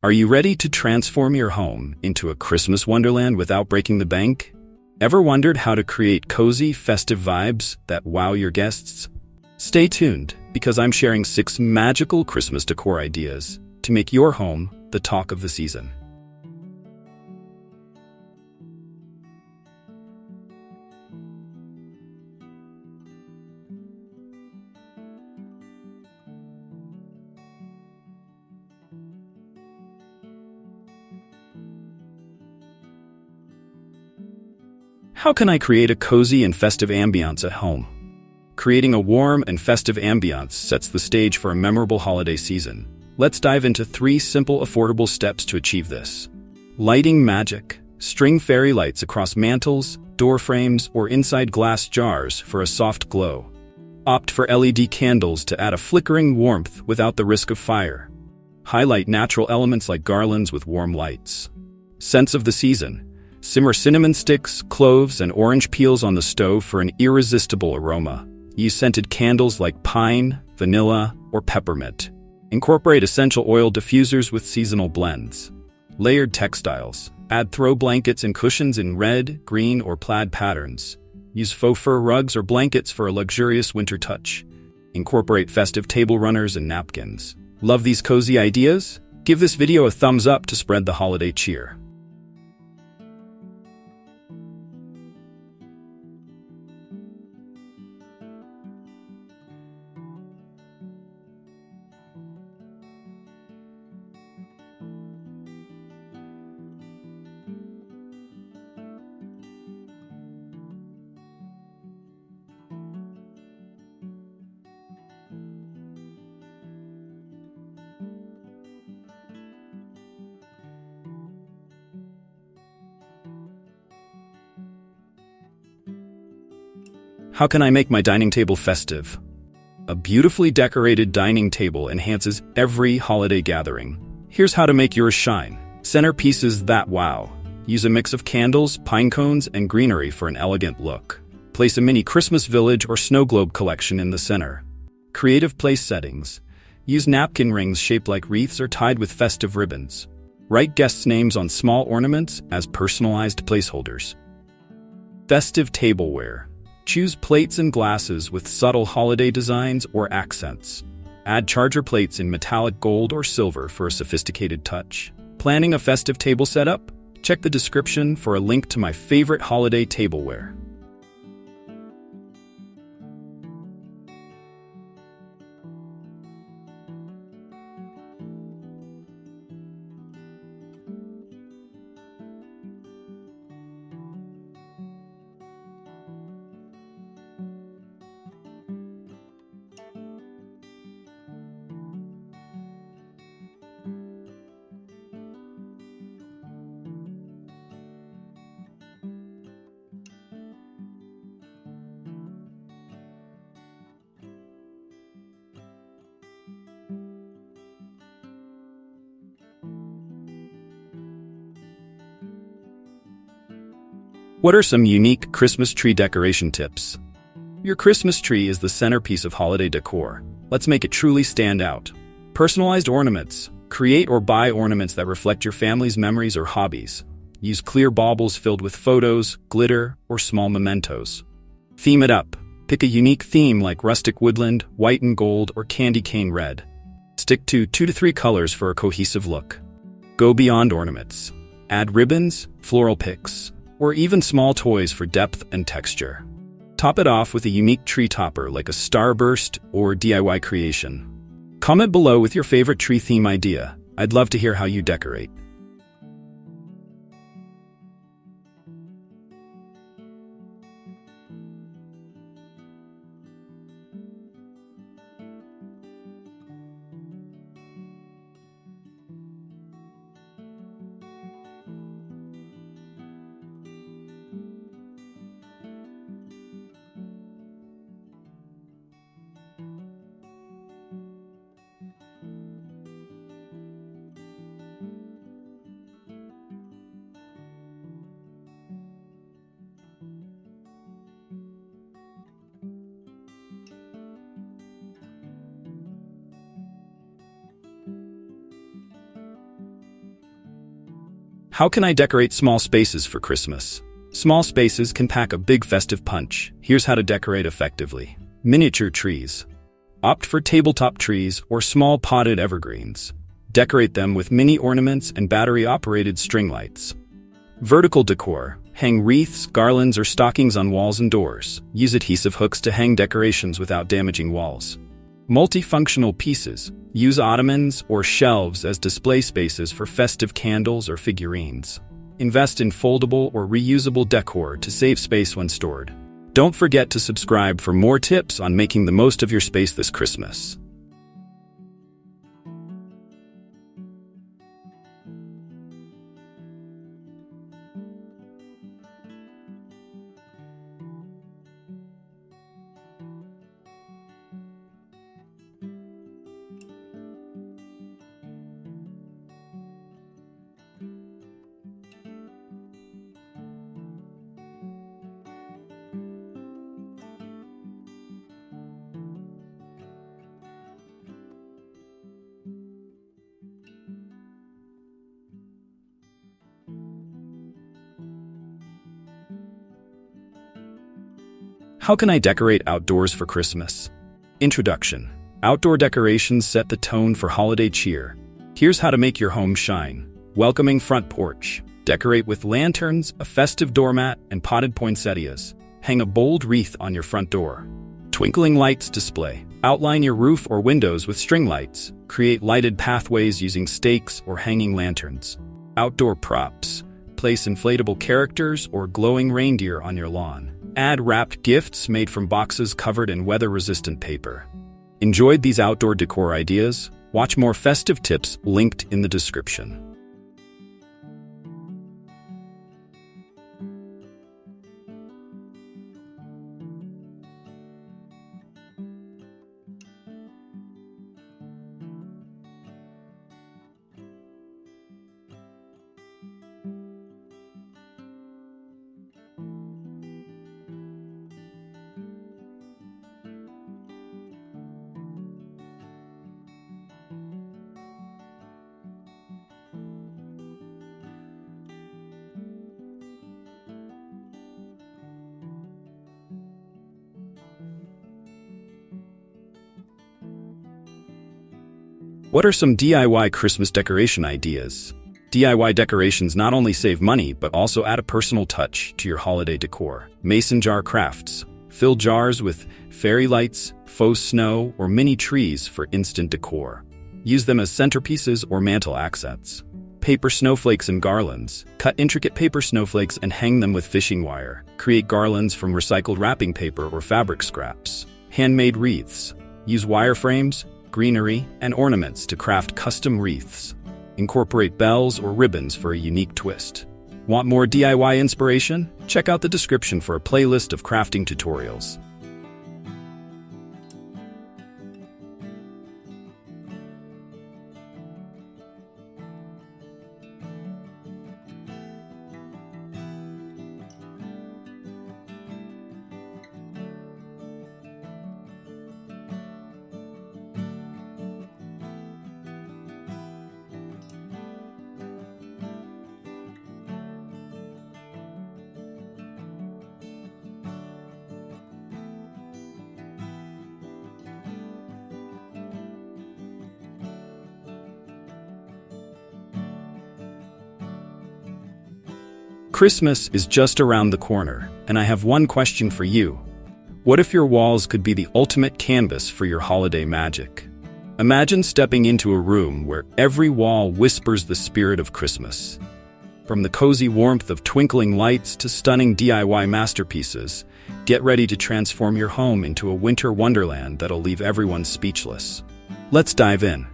Are you ready to transform your home into a Christmas wonderland without breaking the bank? Ever wondered how to create cozy, festive vibes that wow your guests? Stay tuned, because I'm sharing 6 magical Christmas decor ideas to make your home the talk of the season. How can I create a cozy and festive ambiance at home? Creating a warm and festive ambiance sets the stage for a memorable holiday season. Let's dive into 3 simple, affordable steps to achieve this. Lighting magic. String fairy lights across mantels, door frames, or inside glass jars for a soft glow. Opt for LED candles to add a flickering warmth without the risk of fire. Highlight natural elements like garlands with warm lights. Scents of the season. Simmer cinnamon sticks, cloves, and orange peels on the stove for an irresistible aroma. Use scented candles like pine, vanilla, or peppermint. Incorporate essential oil diffusers with seasonal blends. Layered textiles. Add throw blankets and cushions in red, green, or plaid patterns. Use faux fur rugs or blankets for a luxurious winter touch. Incorporate festive table runners and napkins. Love these cozy ideas? Give this video a thumbs up to spread the holiday cheer. How can I make my dining table festive? A beautifully decorated dining table enhances every holiday gathering. Here's how to make yours shine. Centerpieces that wow. Use a mix of candles, pine cones, and greenery for an elegant look. Place a mini Christmas village or snow globe collection in the center. Creative place settings. Use napkin rings shaped like wreaths or tied with festive ribbons. Write guests' names on small ornaments as personalized placeholders. Festive tableware. Choose plates and glasses with subtle holiday designs or accents. Add charger plates in metallic gold or silver for a sophisticated touch. Planning a festive table setup? Check the description for a link to my favorite holiday tableware. What are some unique Christmas tree decoration tips? Your Christmas tree is the centerpiece of holiday decor. Let's make it truly stand out. Personalized ornaments. Create or buy ornaments that reflect your family's memories or hobbies. Use clear baubles filled with photos, glitter, or small mementos. Theme it up. Pick a unique theme like rustic woodland, white and gold, or candy cane red. Stick to 2 to 3 colors for a cohesive look. Go beyond ornaments. Add ribbons, floral picks, or even small toys for depth and texture. Top it off with a unique tree topper like a starburst or DIY creation. Comment below with your favorite tree theme idea. I'd love to hear how you decorate. How can I decorate small spaces for Christmas? Small spaces can pack a big festive punch. Here's how to decorate effectively. Miniature trees. Opt for tabletop trees or small potted evergreens. Decorate them with mini ornaments and battery-operated string lights. Vertical decor. Hang wreaths, garlands, or stockings on walls and doors. Use adhesive hooks to hang decorations without damaging walls. Multifunctional pieces. Use ottomans or shelves as display spaces for festive candles or figurines. Invest in foldable or reusable decor to save space when stored. Don't forget to subscribe for more tips on making the most of your space this Christmas. How can I decorate outdoors for Christmas? Introduction. Outdoor decorations set the tone for holiday cheer. Here's how to make your home shine. Welcoming front porch. Decorate with lanterns, a festive doormat, and potted poinsettias. Hang a bold wreath on your front door. Twinkling lights display. Outline your roof or windows with string lights. Create lighted pathways using stakes or hanging lanterns. Outdoor props. Place inflatable characters or glowing reindeer on your lawn. Add wrapped gifts made from boxes covered in weather-resistant paper. Enjoyed these outdoor decor ideas? Watch more festive tips linked in the description. What are some DIY Christmas decoration ideas? DIY decorations not only save money, but also add a personal touch to your holiday decor. Mason jar crafts. Fill jars with fairy lights, faux snow, or mini trees for instant decor. Use them as centerpieces or mantel accents. Paper snowflakes and garlands. Cut intricate paper snowflakes and hang them with fishing wire. Create garlands from recycled wrapping paper or fabric scraps. Handmade wreaths. Use wireframes, greenery, and ornaments to craft custom wreaths. Incorporate bells or ribbons for a unique twist. Want more DIY inspiration? Check out the description for a playlist of crafting tutorials. Christmas is just around the corner, and I have one question for you. What if your walls could be the ultimate canvas for your holiday magic? Imagine stepping into a room where every wall whispers the spirit of Christmas. From the cozy warmth of twinkling lights to stunning DIY masterpieces, get ready to transform your home into a winter wonderland that'll leave everyone speechless. Let's dive in.